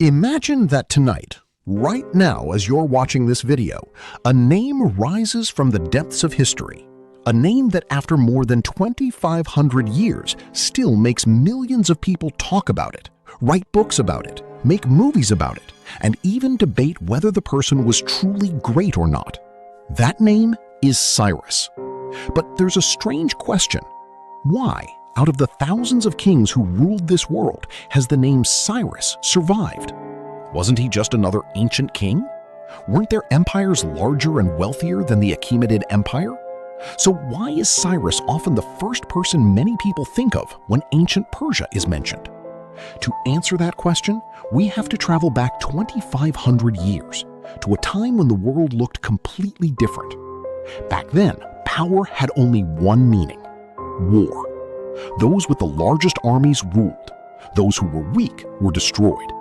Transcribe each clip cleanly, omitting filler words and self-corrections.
Imagine that tonight, right now as you're watching this video, a name rises from the depths of history. A name that after more than 2,500 years still makes millions of people talk about it, write books about it, make movies about it, and even debate whether the person was truly great or not. That name is Cyrus. But there's a strange question. Why, out of the thousands of kings who ruled this world, has the name Cyrus survived? Wasn't he just another ancient king? Weren't their empires larger and wealthier than the Achaemenid Empire? So why is Cyrus often the first person many people think of when ancient Persia is mentioned? To answer that question, we have to travel back 2,500 years, to a time when the world looked completely different. Back then, power had only one meaning: war. Those with the largest armies ruled. Those who were weak were destroyed.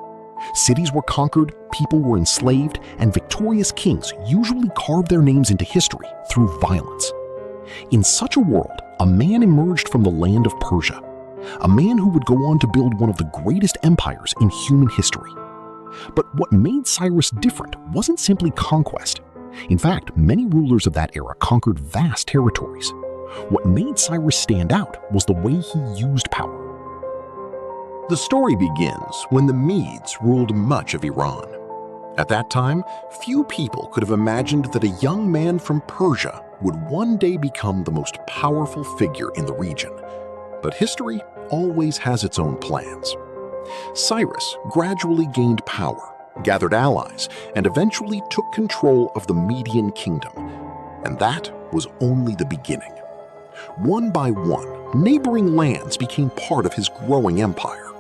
Cities were conquered, people were enslaved, and victorious kings usually carved their names into history through violence. In such a world, a man emerged from the land of Persia, a man who would go on to build one of the greatest empires in human history. But what made Cyrus different wasn't simply conquest. In fact, many rulers of that era conquered vast territories. What made Cyrus stand out was the way he used power. The story begins when the Medes ruled much of Iran. At that time, few people could have imagined that a young man from Persia would one day become the most powerful figure in the region. But history always has its own plans. Cyrus gradually gained power, gathered allies, and eventually took control of the Median kingdom. And that was only the beginning. One by one, neighboring lands became part of his growing empire.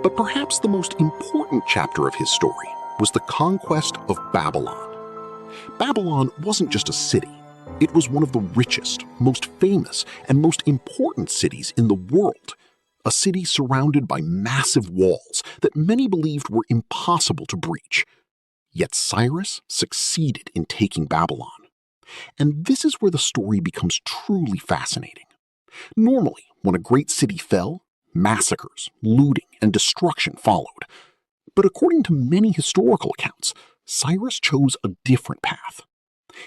But perhaps the most important chapter of his story was the conquest of Babylon. Babylon wasn't just a city. It was one of the richest, most famous, and most important cities in the world. A city surrounded by massive walls that many believed were impossible to breach. Yet Cyrus succeeded in taking Babylon. And this is where the story becomes truly fascinating. Normally, when a great city fell, massacres, looting, and destruction followed. But according to many historical accounts, Cyrus chose a different path.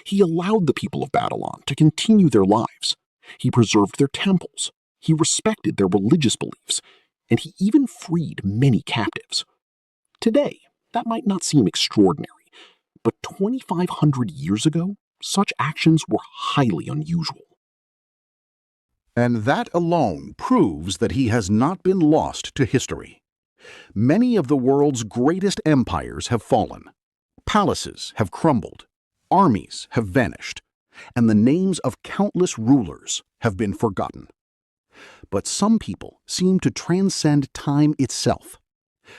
He allowed the people of Babylon to continue their lives. He preserved their temples. He respected their religious beliefs. And he even freed many captives. Today, that might not seem extraordinary, but 2,500 years ago, such actions were highly unusual. And that alone proves that he has not been lost to history. Many of the world's greatest empires have fallen. Palaces have crumbled. Armies have vanished. And the names of countless rulers have been forgotten. But some people seem to transcend time itself.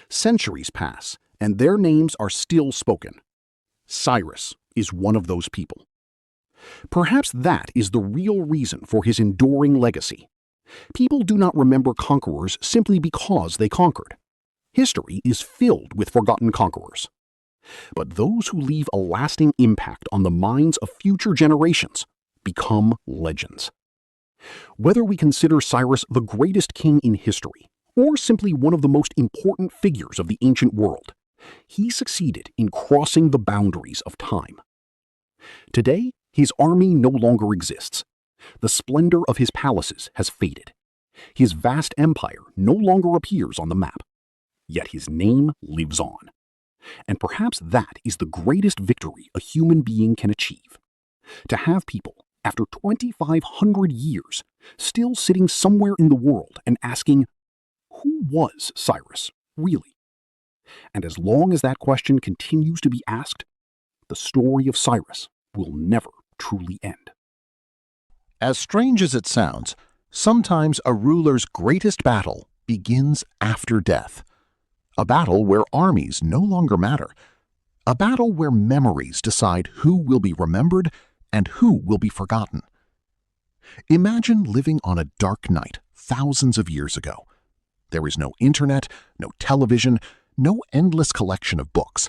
Centuries pass, and their names are still spoken. Cyrus is one of those people. Perhaps that is the real reason for his enduring legacy. People do not remember conquerors simply because they conquered. History is filled with forgotten conquerors. But those who leave a lasting impact on the minds of future generations become legends. Whether we consider Cyrus the greatest king in history, or simply one of the most important figures of the ancient world, he succeeded in crossing the boundaries of time. Today, his army no longer exists. The splendor of his palaces has faded. His vast empire no longer appears on the map. Yet his name lives on. And perhaps that is the greatest victory a human being can achieve. To have people, after 2,500 years, still sitting somewhere in the world and asking, who was Cyrus, really? And as long as that question continues to be asked, the story of Cyrus will never truly end. As strange as it sounds, sometimes a ruler's greatest battle begins after death. A battle where armies no longer matter. A battle where memories decide who will be remembered and who will be forgotten. Imagine living on a dark night thousands of years ago. There is no internet, no television, no endless collection of books.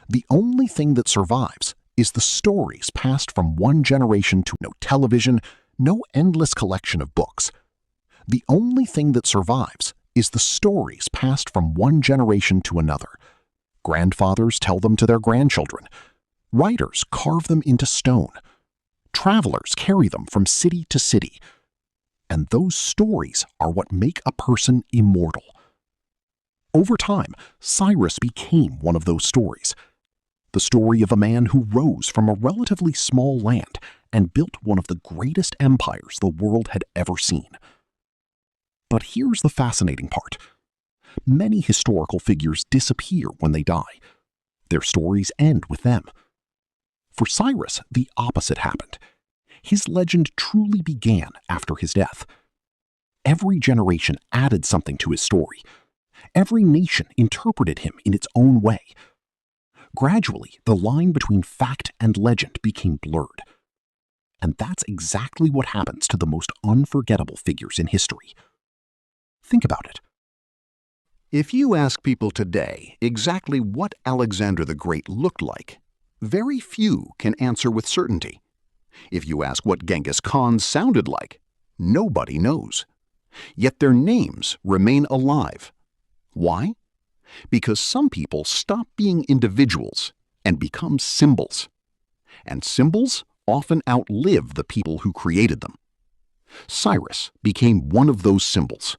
The only thing that survives is the stories passed from one generation to no television, no endless collection of books. The only thing that survives is the stories passed from one generation to another, Grandfathers tell them to their grandchildren. Writers carve them into stone. Travelers carry them from city to city. And those stories are what make a person immortal. Over time, Cyrus became one of those stories. The story of a man who rose from a relatively small land and built one of the greatest empires the world had ever seen. But here's the fascinating part. Many historical figures disappear when they die. Their stories end with them. For Cyrus, the opposite happened. His legend truly began after his death. Every generation added something to his story. Every nation interpreted him in its own way. Gradually, the line between fact and legend became blurred. And that's exactly what happens to the most unforgettable figures in history. Think about it. If you ask people today exactly what Alexander the Great looked like, very few can answer with certainty. If you ask what Genghis Khan sounded like, nobody knows. Yet their names remain alive. Why? Because some people stop being individuals and become symbols. And symbols often outlive the people who created them. Cyrus became one of those symbols.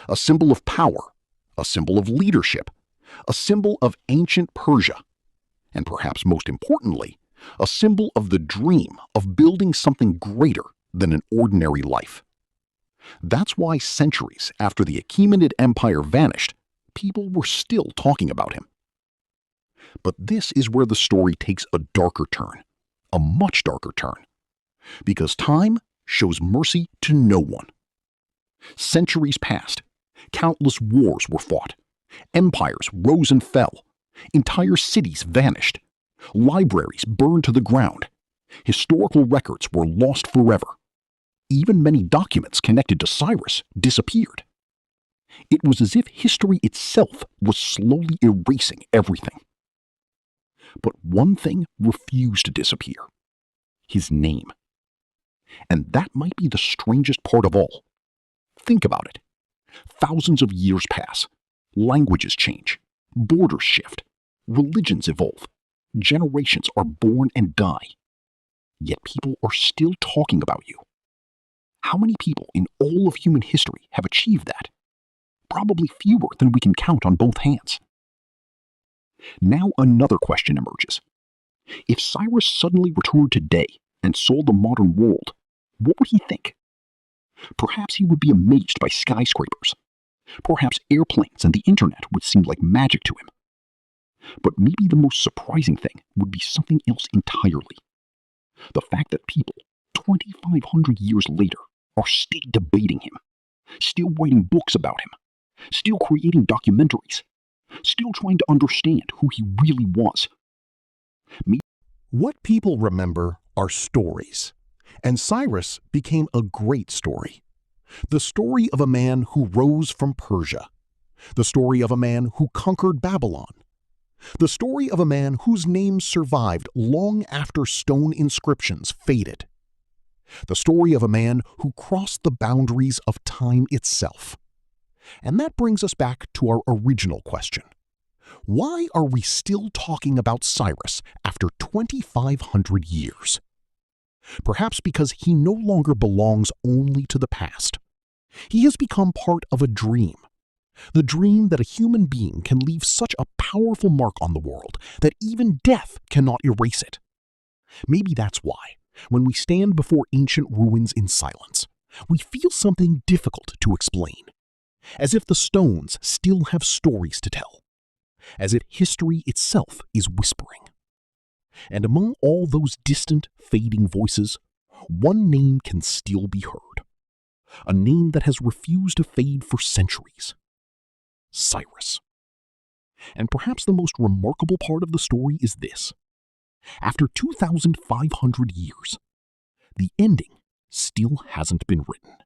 A symbol of power, a symbol of leadership, a symbol of ancient Persia, and perhaps most importantly, a symbol of the dream of building something greater than an ordinary life. That's why centuries after the Achaemenid Empire vanished, people were still talking about him. But this is where the story takes a darker turn, a much darker turn, because time shows mercy to no one. Centuries passed, countless wars were fought, empires rose and fell, entire cities vanished, libraries burned to the ground, historical records were lost forever. Even many documents connected to Cyrus disappeared. It was as if history itself was slowly erasing everything. But one thing refused to disappear: his name. And that might be the strangest part of all. Think about it. Thousands of years pass, languages change, borders shift, religions evolve, generations are born and die. Yet people are still talking about you. How many people in all of human history have achieved that? Probably fewer than we can count on both hands. Now another question emerges. If Cyrus suddenly returned today and saw the modern world, what would he think? Perhaps he would be amazed by skyscrapers. Perhaps airplanes and the internet would seem like magic to him. But maybe the most surprising thing would be something else entirely. The fact that people, 2,500 years later, are still debating him, still writing books about him, still creating documentaries, still trying to understand who he really was. What people remember are stories, and Cyrus became a great story. The story of a man who rose from Persia, the story of a man who conquered Babylon, the story of a man whose name survived long after stone inscriptions faded, the story of a man who crossed the boundaries of time itself. And that brings us back to our original question. Why are we still talking about Cyrus after 2,500 years? Perhaps because he no longer belongs only to the past. He has become part of a dream. The dream that a human being can leave such a powerful mark on the world that even death cannot erase it. Maybe that's why, when we stand before ancient ruins in silence, we feel something difficult to explain. As if the stones still have stories to tell. As if history itself is whispering. And among all those distant, fading voices, one name can still be heard. A name that has refused to fade for centuries. Cyrus. And perhaps the most remarkable part of the story is this. After 2,500 years, the ending still hasn't been written.